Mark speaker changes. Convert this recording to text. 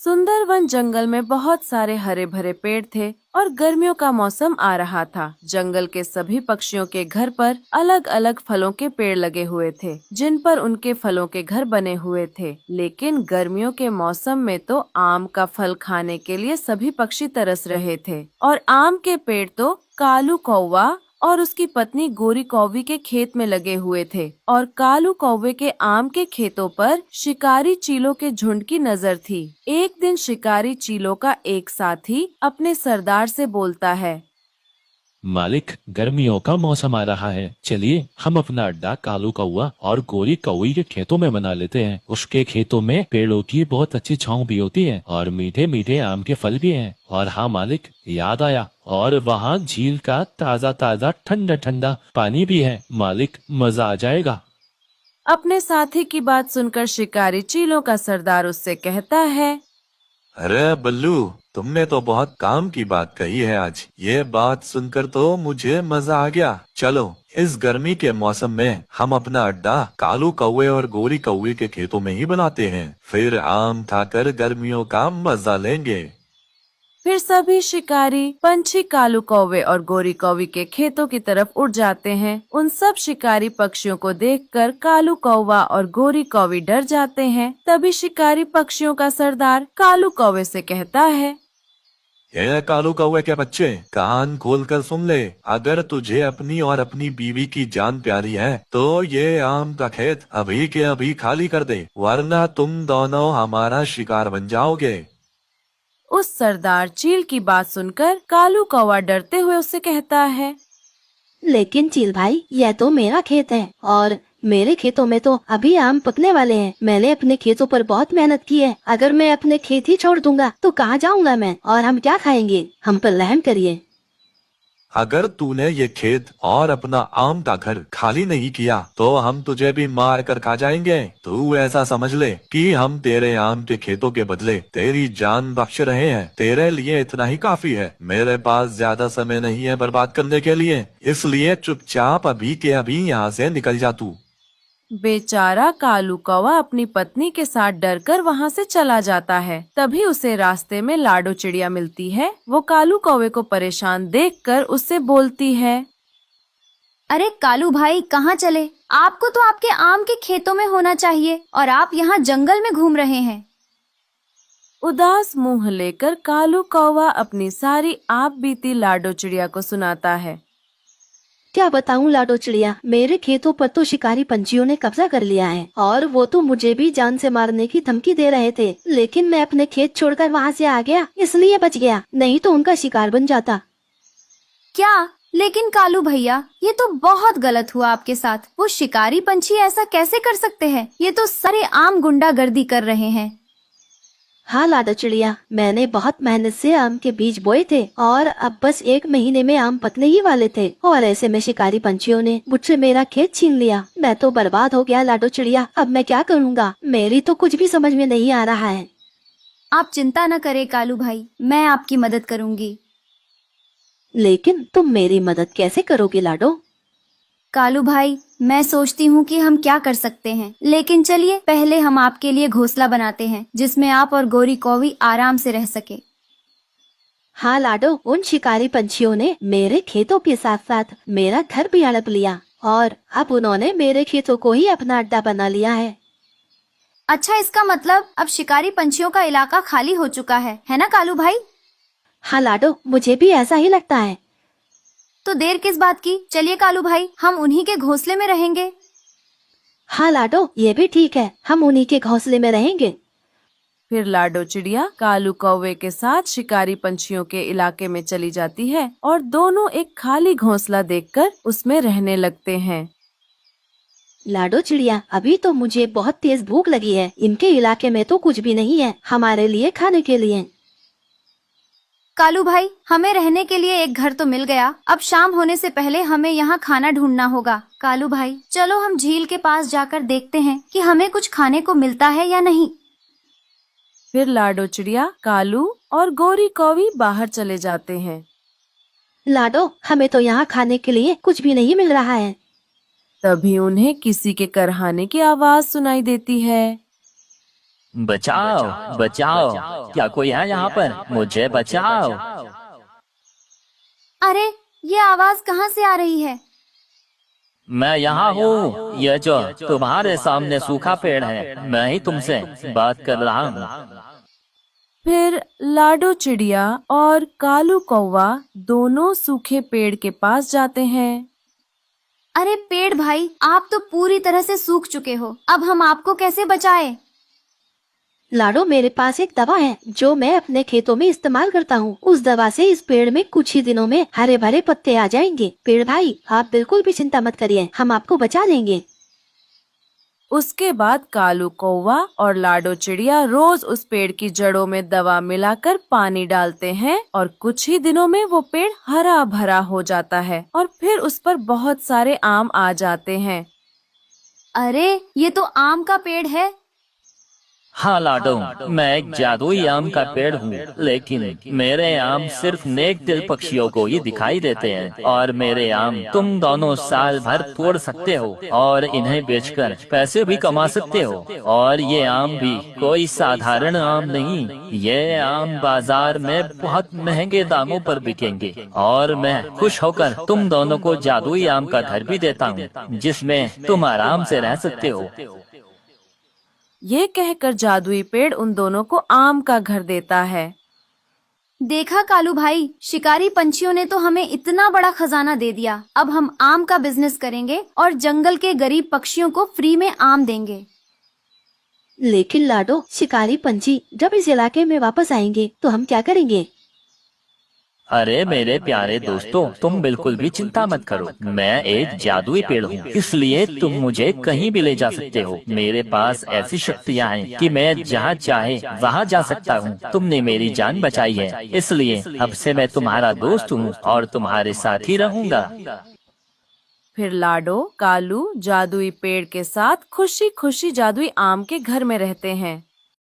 Speaker 1: सुंदर वन जंगल में बहुत सारे हरे भरे पेड़ थे और गर्मियों का मौसम आ रहा था। जंगल के सभी पक्षियों के घर पर अलग अलग फलों के पेड़ लगे हुए थे, जिन पर उनके फलों के घर बने हुए थे। लेकिन गर्मियों के मौसम में तो आम का फल खाने के लिए सभी पक्षी तरस रहे थे और आम के पेड़ तो कालू कौवा और उसकी पत्नी गोरी कौवी के खेत में लगे हुए थे और कालू कौवे के आम के खेतों पर शिकारी चीलों के झुंड की नजर थी। एक दिन शिकारी चीलों का एक साथी अपने सरदार से बोलता है,
Speaker 2: मालिक, गर्मियों का मौसम आ रहा है, चलिए हम अपना अड्डा कालू कौवा और गोरी कौवी के खेतों में बना लेते हैं। उसके खेतों में पेड़ों की बहुत अच्छी छांव भी होती है और मीठे मीठे आम के फल भी हैं। और हाँ मालिक, याद आया, और वहाँ झील का ताज़ा ताज़ा ठंडा ठंडा पानी भी है। मालिक, मजा आ जाएगा।
Speaker 1: अपने साथी की बात सुनकर शिकारी चीलों का सरदार उससे कहता है,
Speaker 3: अरे बल्लू, तुमने तो बहुत काम की बात कही है आज। ये बात सुनकर तो मुझे मजा आ गया। चलो, इस गर्मी के मौसम में हम अपना अड्डा कालू कौवे और गोरी कौवे के खेतों में ही बनाते हैं। फिर आम खाकर गर्मियों का मजा लेंगे।
Speaker 1: फिर सभी शिकारी पंछी कालू कौवे और गोरी कौवी के खेतों की तरफ उड़ जाते हैं। उन सब शिकारी पक्षियों को देखकर कालू कौवा और गोरी कौवी डर जाते हैं। तभी शिकारी पक्षियों का सरदार कालू कौवे से कहता है,
Speaker 3: ये कालू कौवे के बच्चे, कान खोलकर सुन ले। अगर तुझे अपनी और अपनी बीवी की जान प्यारी है तो ये आम का खेत अभी के अभी खाली कर दे, वरना तुम दोनों हमारा शिकार बन जाओगे।
Speaker 1: उस सरदार चील की बात सुनकर कालू कौवा डरते हुए उससे कहता है,
Speaker 4: लेकिन चील भाई, यह तो मेरा खेत है और मेरे खेतों में तो अभी आम पकने वाले हैं। मैंने अपने खेतों पर बहुत मेहनत की है। अगर मैं अपने खेत ही छोड़ दूंगा तो कहाँ जाऊंगा मैं, और हम क्या खाएंगे? हम पर रहम करिए।
Speaker 3: अगर तूने ये खेत और अपना आम का घर खाली नहीं किया तो हम तुझे भी मार कर खा जाएंगे। तू ऐसा समझ ले कि हम तेरे आम के खेतों के बदले तेरी जान बख्श रहे हैं। तेरे लिए इतना ही काफी है। मेरे पास ज्यादा समय नहीं है बर्बाद करने के लिए, इसलिए चुपचाप अभी के अभी यहाँ से निकल जा तू।
Speaker 1: बेचारा कालू कौवा अपनी पत्नी के साथ डरकर वहाँ से चला जाता है। तभी उसे रास्ते में लाडो चिड़िया मिलती है। वो कालू कौवे को परेशान देखकर उससे बोलती है,
Speaker 5: अरे कालू भाई, कहाँ चले? आपको तो आपके आम के खेतों में होना चाहिए और आप यहाँ जंगल में घूम रहे हैं।
Speaker 1: उदास मुंह लेकर कालू कौवा अपनी सारी आप बीती लाडो चिड़िया को सुनाता है।
Speaker 4: क्या बताऊं लाडो चिड़िया, मेरे खेतों पर तो शिकारी पंछियों ने कब्जा कर लिया है और वो तो मुझे भी जान से मारने की धमकी दे रहे थे। लेकिन मैं अपने खेत छोड़कर वहाँ से आ गया, इसलिए बच गया, नहीं तो उनका शिकार बन जाता।
Speaker 5: क्या? लेकिन कालू भैया, ये तो बहुत गलत हुआ आपके साथ। वो शिकारी पंछी ऐसा कैसे कर सकते हैं? ये तो सारे आम गुंडागर्दी कर रहे हैं।
Speaker 4: हाँ लाडो चिड़िया, मैंने बहुत मेहनत से आम के बीज बोए थे और अब बस 1 महीने में आम पकने ही वाले थे और ऐसे में शिकारी पंछियों ने मुझसे मेरा खेत छीन लिया। मैं तो बर्बाद हो गया लाडो चिड़िया। अब मैं क्या करूँगा? मेरी तो कुछ भी समझ में नहीं आ रहा है।
Speaker 5: आप चिंता न करें कालू भाई, मैं आपकी मदद करूँगी।
Speaker 4: लेकिन तुम मेरी मदद कैसे करोगे लाडो?
Speaker 5: कालू भाई, मैं सोचती हूँ कि हम क्या कर सकते हैं, लेकिन चलिए पहले हम आपके लिए घोंसला बनाते हैं जिसमें आप और गोरी कौवी आराम से रह सके।
Speaker 4: हाँ लाडो, उन शिकारी पंछियों ने मेरे खेतों के साथ साथ मेरा घर भी हड़प लिया और अब उन्होंने मेरे खेतों को ही अपना अड्डा बना लिया है।
Speaker 5: अच्छा, इसका मतलब अब शिकारी पंछियों का इलाका खाली हो चुका है ना कालू भाई?
Speaker 4: हाँ लाडो, मुझे भी ऐसा ही लगता है।
Speaker 5: तो देर किस बात की, चलिए कालू भाई, हम उन्हीं के घोंसले में रहेंगे।
Speaker 4: हाँ लाडो, ये भी ठीक है, हम उन्हीं के घोंसले में रहेंगे।
Speaker 1: फिर लाडो चिड़िया कालू कौवे के साथ शिकारी पंछियों के इलाके में चली जाती है और दोनों एक खाली घोंसला देखकर उसमें रहने लगते हैं।
Speaker 4: लाडो चिड़िया, अभी तो मुझे बहुत तेज भूख लगी है। इनके इलाके में तो कुछ भी नहीं है हमारे लिए खाने के लिए।
Speaker 5: कालू भाई, हमें रहने के लिए एक घर तो मिल गया। अब शाम होने से पहले हमें यहाँ खाना ढूंढना होगा। कालू भाई, चलो हम झील के पास जाकर देखते हैं कि हमें कुछ खाने को मिलता है या नहीं।
Speaker 1: फिर लाडो चिड़िया, कालू और गोरी कौवी बाहर चले जाते हैं।
Speaker 4: लाडो, हमें तो यहाँ खाने के लिए कुछ भी नहीं मिल रहा है।
Speaker 1: तभी उन्हें किसी के करहाने की आवाज सुनाई देती है।
Speaker 6: बचाओ बचाओ, क्या कोई है यहाँ पर? मुझे बचाओ।
Speaker 5: अरे ये आवाज कहाँ से आ रही है?
Speaker 6: मैं यहाँ हूँ। ये जो तुम्हारे सामने सूखा पेड़ है, मैं ही तुमसे बात कर रहा हूँ।
Speaker 1: फिर लाडो चिड़िया और कालू कौवा दोनों सूखे पेड़ के पास जाते हैं।
Speaker 5: अरे पेड़ भाई, आप तो पूरी तरह से सूख चुके हो, अब हम आपको कैसे बचाए?
Speaker 4: लाडो, मेरे पास एक दवा है जो मैं अपने खेतों में इस्तेमाल करता हूँ। उस दवा से इस पेड़ में कुछ ही दिनों में हरे भरे पत्ते आ जाएंगे। पेड़ भाई, आप बिल्कुल भी चिंता मत करिए, हम आपको बचा देंगे।
Speaker 1: उसके बाद कालू कौवा और लाडो चिड़िया रोज उस पेड़ की जड़ों में दवा मिलाकर पानी डालते हैं और कुछ ही दिनों में वो पेड़ हरा भरा हो जाता है और फिर उस पर बहुत सारे आम आ जाते हैं।
Speaker 5: अरे ये तो आम का पेड़ है।
Speaker 6: हाँ लाडो, मैं एक जादुई आम का पेड़ हूँ, लेकिन मेरे आम सिर्फ नेक दिल पक्षियों को ही दिखाई देते हैं और मेरे आम तुम दोनों साल भर तोड़ सकते हो और इन्हें बेचकर पैसे भी कमा सकते हो। और ये आम भी कोई साधारण आम नहीं, ये आम बाजार में बहुत महंगे दामों पर बिकेंगे और मैं खुश होकर तुम दोनों को जादुई आम का घर भी देता हूँ जिसमें तुम आराम से रह सकते हो।
Speaker 1: ये कहकर जादुई पेड़ उन दोनों को आम का घर देता है।
Speaker 5: देखा कालू भाई, शिकारी पंछियों ने तो हमें इतना बड़ा खजाना दे दिया। अब हम आम का बिजनेस करेंगे और जंगल के गरीब पक्षियों को फ्री में आम देंगे।
Speaker 4: लेकिन लाडो, शिकारी पंछी जब इस इलाके में वापस आएंगे तो हम क्या करेंगे?
Speaker 6: अरे मेरे प्यारे दोस्तों, तुम बिल्कुल भी चिंता मत करो। मैं एक जादुई पेड़ हूँ, इसलिए तुम मुझे कहीं भी ले जा सकते हो। मेरे पास ऐसी शक्तियाँ हैं कि मैं जहाँ चाहे वहाँ जा सकता हूँ। तुमने मेरी जान बचाई है, इसलिए अब से मैं तुम्हारा दोस्त हूँ और तुम्हारे साथ ही रहूँगा।
Speaker 1: फिर लाडो, कालू जादुई पेड़ के साथ खुशी खुशी जादुई आम के घर में रहते हैं।